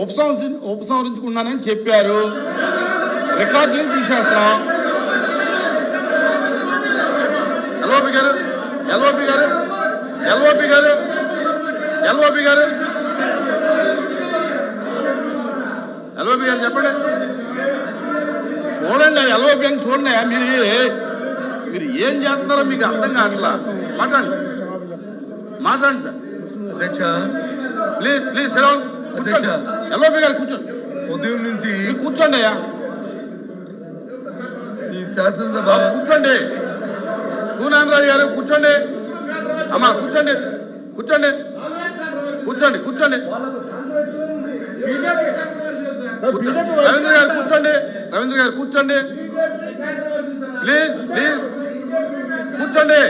ఉపసంహరించుకున్నానని చెప్పారు. రికార్డులు తీసేస్తాం. ఎల్ఓపి గారు చెప్పండి. చూడండి ఎల్ఓపి అని చూడండి. మీరు ఏం చేస్తున్నారో మీకు అర్థం కావట్లా. మాట్లాడండి సార్. అధ్యక్ష ప్లీజ్ సెలవు. అధ్యక్ష ఎల్ఓపి గారు కూర్చోండి. ఉదయం నుంచి కూర్చోండి అయ్యా. ఈ శాసనసభ కూర్చోండి. పూర్ణాంధ్రాజు గారు కూర్చోండి. అమ్మా కూర్చోండి. రవీంద్ర గారు కూర్చోండి. ప్లీజ్ కూర్చోండి.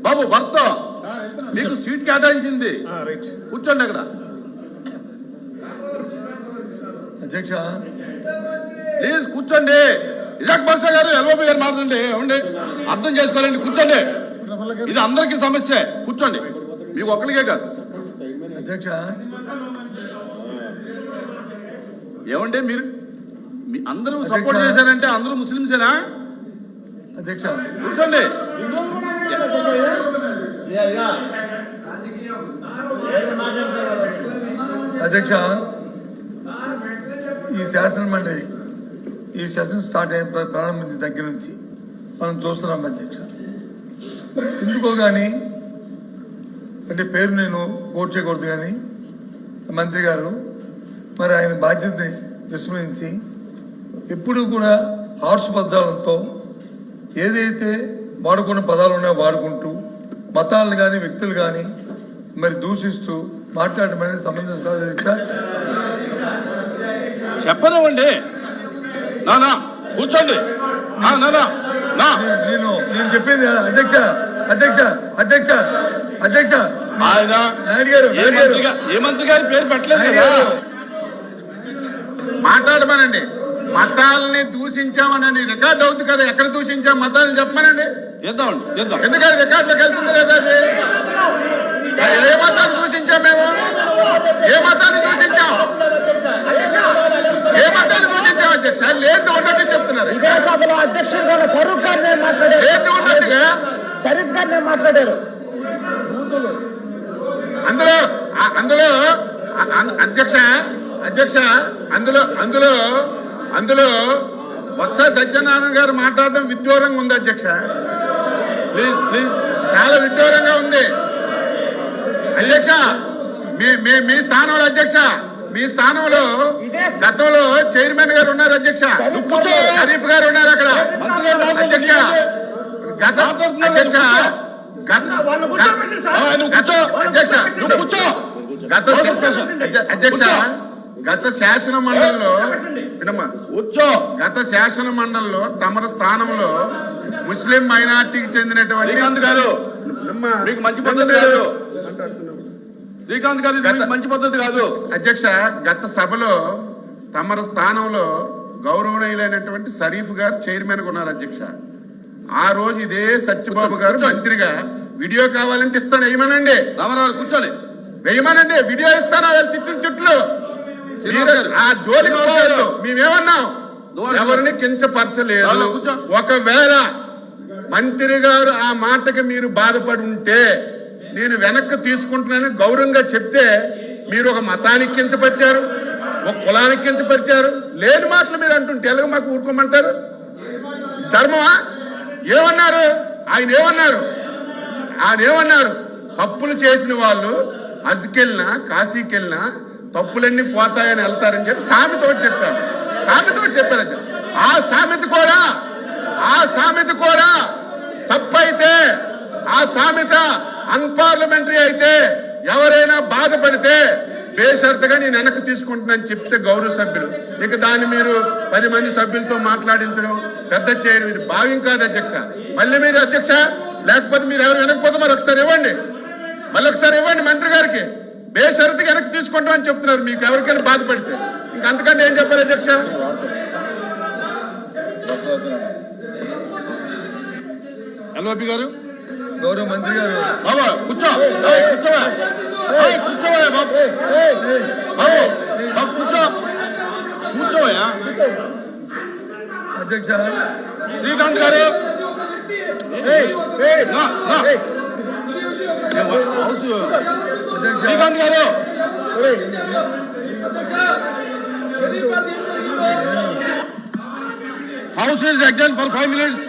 బాబు భర్త మీకు సీట్ కేటాయించింది, కూర్చోండి అక్కడ. అధ్యక్ష ప్లీజ్ కూర్చోండి. ఇజాక్ బాషా గారు ఎల్ఓపి గారు మాట్లాడండి. ఏమండి అర్థం చేసుకోవాలండి. కూర్చోండి. ఇది అందరికీ సమస్య. కూర్చోండి. మీకు ఒక్కరికే కాదు. అధ్యక్ష ఏమంటే మీరు అందరూ సపోర్ట్ చేశారంటే అందరూ ముస్లింసేనా? అధ్యక్ష కూర్చోండి. అధ్యక్ష ఈ శాసన మండలి ఈ సెషన్ స్టార్ట్ అయిన ప్రారంభించిన దగ్గర నుంచి మనం చూస్తున్నాం అధ్యక్ష. ఎందుకో కానీ అంటే పేరు నేను కోట్ చేయకూడదు కానీ మంత్రి గారు మరి ఆయన బాధ్యతని విస్మరించి ఎప్పుడు కూడా హార్ష్ పదాలతో ఏదైతే వాడుకున్న పదాలు ఉన్నాయో వాడుకుంటూ మతాలను కానీ వ్యక్తులు కానీ మరి దూషిస్తూ మాట్లాడడం అనేది సంబంధం కాదు అధ్యక్ష. చెప్పనివ్వండి. నానా కూర్చోండి. నేను చెప్పింది అధ్యక్ష ఆయన నాయుడు గారు ఏ మంత్రి గారి పేరు పెట్టలేదు కదా. మాట్లాడమనండి. మతాలని దూషించామనని రికార్డ్ అవుతుంది కదా. ఎక్కడ దూషించాం మతాలను చెప్పమనండి. చేద్దాం. ఎందుకంటే రికార్డులోకి వెళ్తుంది కదా. అది ఏ మతాన్ని దూషించాం మేము? ఏ మతాన్ని దూషించాం అధ్యక్ష? లేదు ఉన్నట్టు చెప్తున్నారు. ఇదే సభలో అధ్యక్షుడు ఫరూక్ గారు మాట్లాడారు. లేదు ఉన్నట్టుగా షరీఫ్ గారు మాట్లాడారు. అందులో అధ్యక్ష అందులో బొత్స సత్యనారాయణ గారు మాట్లాడడం విడ్డూరంగా ఉంది అధ్యక్ష. ప్లీజ్ చాలా విడ్డూరంగా ఉంది అధ్యక్ష. మీ స్థానంలో అధ్యక్ష, మీ స్థానంలో గతంలో చైర్మన్ గారు ఉన్నారు అధ్యక్ష. షరీఫ్ గారు ఉన్నారు అక్కడ అధ్యక్ష. అధ్యక్ష గత శాసన మండలిలో తమ స్థానంలో ముస్లిం మైనార్టీకి చెందినటువంటి మీకు మంచి పద్ధతి కాదు. శ్రీకాంత్ గారు మంచి పద్ధతి కాదు అధ్యక్ష. గత సభలో తమ స్థానంలో గౌరవనీయులైనటువంటి షరీఫ్ గారు చైర్మన్ గా ఉన్నారు అధ్యక్ష. ఆ రోజు ఇదే సత్యబాబు గారు మంత్రిగా వీడియో కావాలంటే ఇస్తాను వేయమనండి. రామారావు కూర్చోండి. వేయమనండి. వీడియో ఇస్తాను. వాళ్ళు చుట్లు ఆ జోలికి పోలేదు. మేమేమన్నాం? ఎవరిని కించపరచలేదు. ఒకవేళ మంత్రి గారు ఆ మాటకి మీరు బాధపడి ఉంటే నేను వెనక్కి తీసుకుంటున్నాను గౌరవంగా చెప్తే మీరు ఒక మతానికి కించపరిచారు, ఒక కులానికి కించపరిచారు. లేని మాటలు మీరు అంటుంటే ఎలాగ మాకు ఊరుకోమంటారు? ధర్మమా? ఏమన్నారు ఆయన ఏమన్నారు? తప్పులు చేసిన వాళ్ళు హజ్కెళ్ళినా కాశీకెళ్ళినా తప్పులన్నీ పోతాయని వెళ్తారని చెప్పి సామెతోటి చెప్పారు. ఆ సామెత కూడా తప్పైతే, ఆ సామెత అన్పార్లమెంటరీ అయితే, ఎవరైనా బాధపడితే బేషరతుగా నేను వెనక్కి తీసుకుంటున్నాను చెప్తే గౌరవ సభ్యులు ఇక దాన్ని మీరు 10 మంది సభ్యులతో మాట్లాడించడం పెద్ద చేయడం ఇది భావ్యం కాదు అధ్యక్ష. మళ్ళీ మీరు అధ్యక్ష లేకపోతే మీరు ఎవరు వెనకపోతే మరి ఒకసారి ఇవ్వండి మంత్రి గారికి. బేషరతుగా వెనక్కి తీసుకుంటామని చెప్తున్నారు. మీకు ఎవరికైనా బాధపడితే ఇంకంతకంటే ఏం చెప్పారు అధ్యక్ష? ఎల్ఓపి గారు, గౌరవ మంత్రి గారు బాబా కూర్చోవా బాబు, కూర్చోవా బాబు, కూర్చోయా అధ్యక్ష శ్రీకాంత్ గారు నా, నా. హౌస్ అధ్యక్ష శ్రీకాంత్ గారు house is exam for 5 minutes.